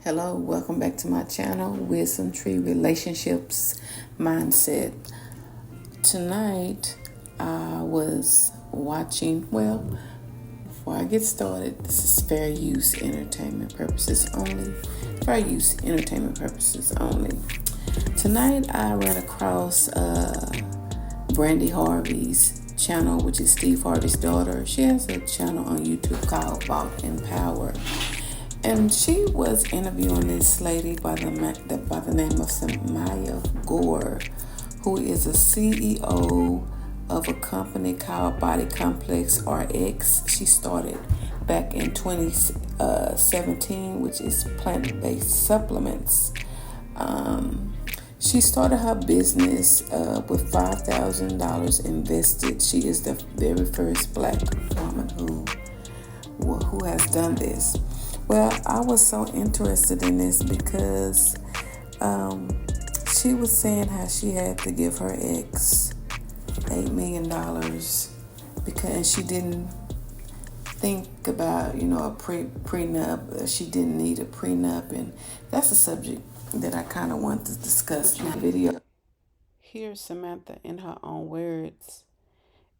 Hello, welcome back to my channel, Wisdom Tree Relationships Mindset. Tonight, I was watching, before I get started, this is fair use entertainment purposes only. Fair use entertainment purposes only. Tonight, I ran across Brandy Harvey's channel, which is Steve Harvey's daughter. She has a channel on YouTube called Bought and Power. And she was interviewing this lady by the name of Samaya Gore, who is a CEO of a company called Body Complex RX. She started back in 2017, which is plant-based supplements. She started her business with $5,000 invested. She is the very first Black woman who has done this. Well, I was so interested in this because she was saying how she had to give her ex $8 million because she didn't think about, a prenup. She didn't need a prenup, and that's a subject that I kind of want to discuss in the video. Here's Samantha in her own words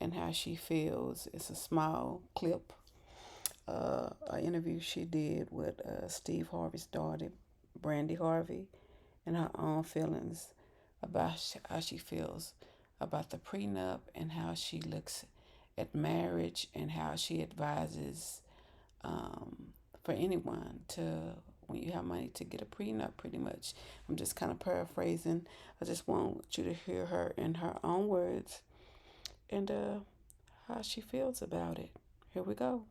and how she feels. It's a small clip. An interview she did with Steve Harvey's daughter, Brandy Harvey, and her own feelings about how she feels about the prenup and how she looks at marriage and how she advises for anyone to, when you have money, to get a prenup, pretty much. I'm just kind of paraphrasing. I just want you to hear her in her own words and how she feels about it. Here we go.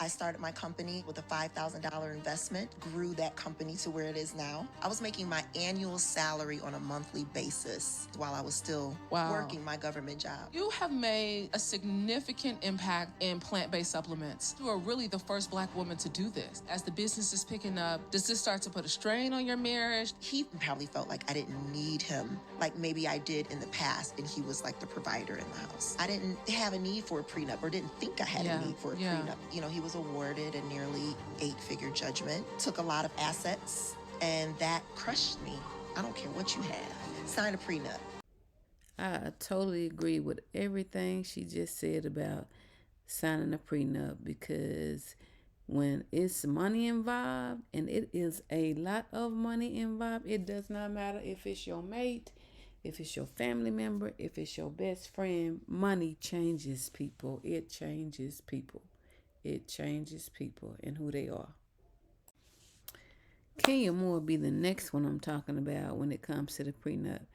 I started my company with a $5,000 investment, grew that company to where it is now. I was making my annual salary on a monthly basis while I was still working my government job. You have made a significant impact in plant-based supplements. You are really the first Black woman to do this. As the business is picking up, does this start to put a strain on your marriage? He probably felt like I didn't need him, like maybe I did in the past, and he was like the provider in the house. I didn't have a need for a prenup, or didn't think I had a need for a prenup. He was awarded a nearly 8-figure judgment, took a lot of assets, and that crushed me. I don't care what you have. Sign a prenup. I totally agree with everything she just said about signing a prenup, because when it's money involved, and it is a lot of money involved, it does not matter if it's your mate, if it's your family member, if it's your best friend. Money changes people. It changes people. It changes people and who they are. Kenya Moore be the next one I'm talking about when it comes to the prenup.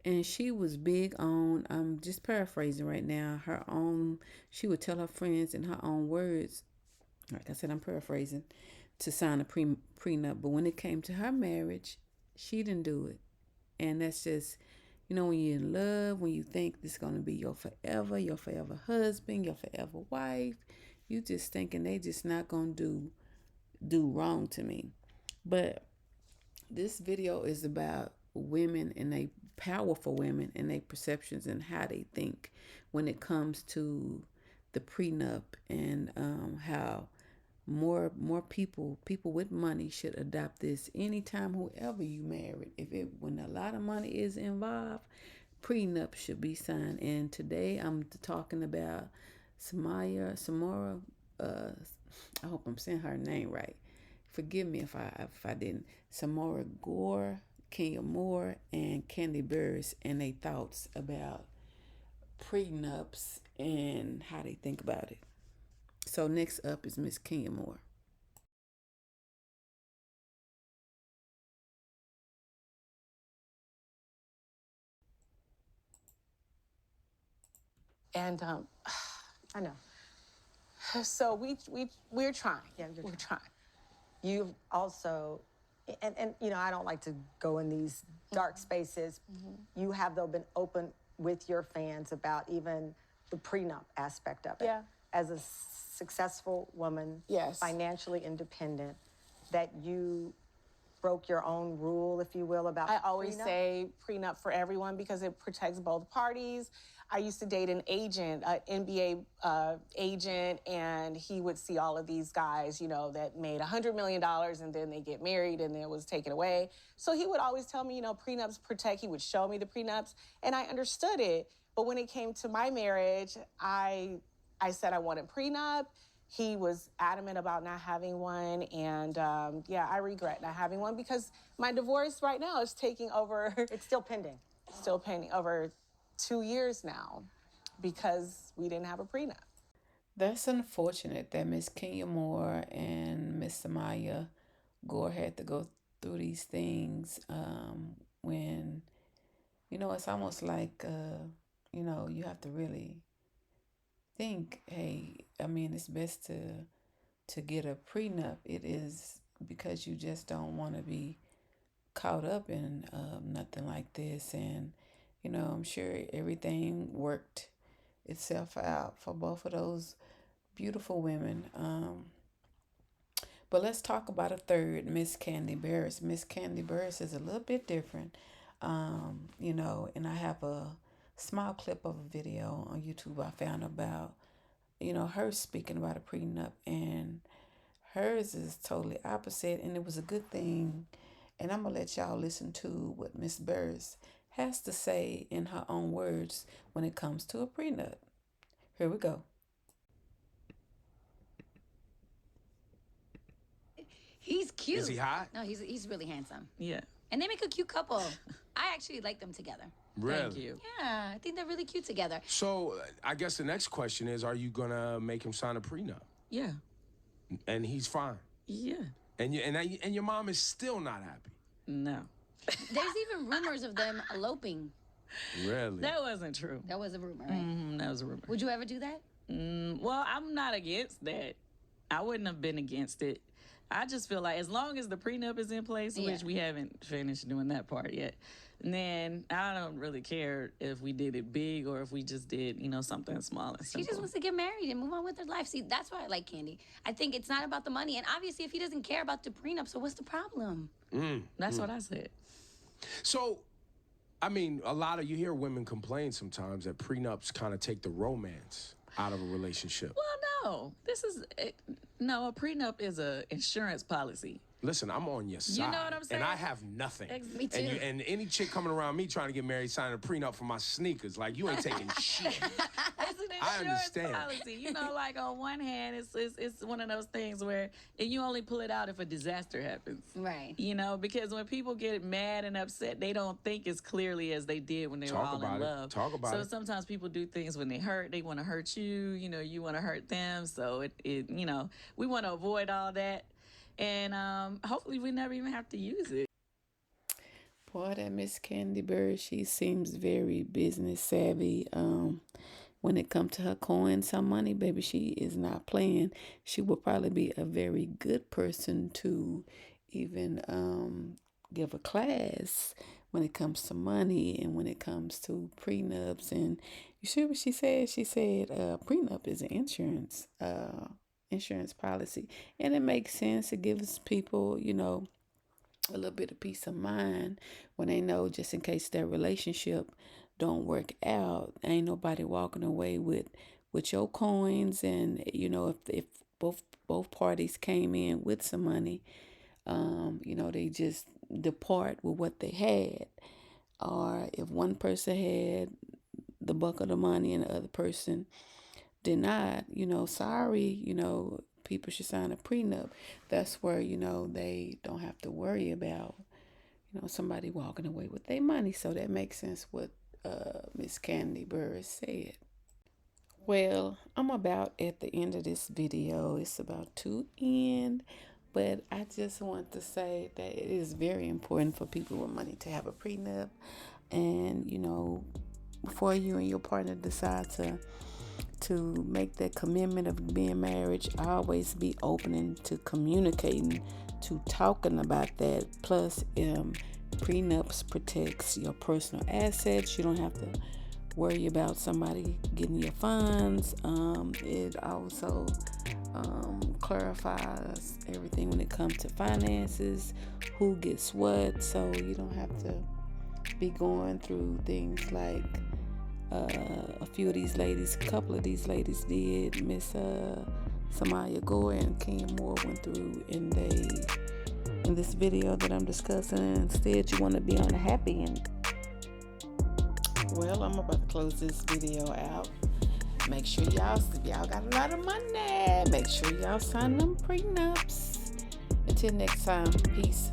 And she was big on, I'm just paraphrasing right now, she would tell her friends in her own words, like I said, I'm paraphrasing, to sign a prenup. But when it came to her marriage, she didn't do it. And that's just, when you're in love, when you think this is going to be your forever husband, your forever wife, you just thinking they just not going to do wrong to me. But this video is about women, and they powerful women, and their perceptions and how they think when it comes to the prenup, and how more people with money should adopt this anytime, whoever you married. When a lot of money is involved, prenup should be signed. And today I'm talking about Samara. I hope I'm saying her name right. Forgive me if I didn't. Samara Gore, Kenya Moore, and Candy Burris, and their thoughts about prenups and how they think about it. So next up is Miss Kenya Moore. And I know. So we're trying. Yeah, we're trying. You've also, and I don't like to go in these dark spaces. You have, though, been open with your fans about even the prenup aspect of it. Yeah. As a successful woman, Yes. financially independent, that you broke your own rule, if you will, about I always prenup? say prenup for everyone because it protects both parties. I used to date an agent, an NBA agent, and he would see all of these guys, that made $100 million and then they get married and then it was taken away. So he would always tell me, prenups protect. He would show me the prenups and I understood it. But when it came to my marriage, I said I wanted prenup. He was adamant about not having one. And I regret not having one because my divorce right now is taking over. It's still pending. Still pending over 2 years now because we didn't have a prenup. That's unfortunate that Miss Kenya Moore and Miss Samaya Gore had to go through these things when, it's almost like, you have to really think, hey, I mean, it's best to get a prenup. It is because you just don't want to be caught up in nothing like this. And, I'm sure everything worked itself out for both of those beautiful women. But let's talk about a third, Miss Candy Barris. Miss Candy Barris is a little bit different, and I have a small clip of a video on YouTube I found about, her speaking about a prenup, and hers is totally opposite, and it was a good thing. And I'm going to let y'all listen to what Miss Barris has to say in her own words when it comes to a prenup. Here we go. He's cute. Is he hot? No, he's really handsome. Yeah. And they make a cute couple. I actually like them together. Really? Thank you. Yeah, I think they're really cute together. So I guess the next question is, are you gonna make him sign a prenup? Yeah. And he's fine. Yeah. And your mom is still not happy. No. There's even rumors of them eloping. Really? That wasn't true. That was a rumor, right? That was a rumor. Would you ever do that? Well, I'm not against that. I wouldn't have been against it. I just feel like as long as the prenup is in place, which we haven't finished doing that part yet, then I don't really care if we did it big or if we just did, something small and simple. She just wants to get married and move on with her life. See, that's why I like Candy. I think it's not about the money. And obviously, if he doesn't care about the prenup, so what's the problem? That's what I said. So, I mean, you hear women complain sometimes that prenups kind of take the romance out of a relationship. Well, no, a prenup is a insurance policy. Listen, I'm on your side. You know what I'm saying? And I have nothing. Me too. And any chick coming around me trying to get married signing a prenup for my sneakers, like, you ain't taking shit. It's an I insurance understand. policy. Like on one hand, it's one of those things where you only pull it out if a disaster happens. Right. Because when people get mad and upset, they don't think as clearly as they did when they were all in love. Talk about it. So sometimes people do things when they hurt. They want to hurt you. You want to hurt them. So we want to avoid all that. And hopefully we never even have to use it. Boy, that Miss Candy Bird, she seems very business savvy. When it comes to her coins, her money, baby, she is not playing. She will probably be a very good person to even give a class when it comes to money and when it comes to prenups. And you see what she said? She said prenup is an insurance policy, and it makes sense. It gives people, a little bit of peace of mind when they know, just in case their relationship don't work out, ain't nobody walking away with your coins. And if both parties came in with some money, they just depart with what they had. Or if one person had the bulk of the money and the other person did not, sorry, people should sign a prenup. That's where, they don't have to worry about, somebody walking away with their money. So that makes sense what Miss Candy Burris said. Well, I'm about at the end of this video. It's about to end, but I just want to say that it is very important for people with money to have a prenup. And, before you and your partner decide to make that commitment of being married, always be open to communicating, to talking about that. Plus, prenups protects your personal assets. You don't have to worry about somebody getting your funds. It also clarifies everything when it comes to finances, who gets what, so you don't have to be going through things like a few of these ladies, a couple of these ladies did. Miss Samaya Gore and Kenya Moore went through in this video that I'm discussing. Instead, you want to be on a happy end. Well, I'm about to close this video out. Make sure y'all got a lot of money. Make sure y'all sign them prenups. Until next time, peace.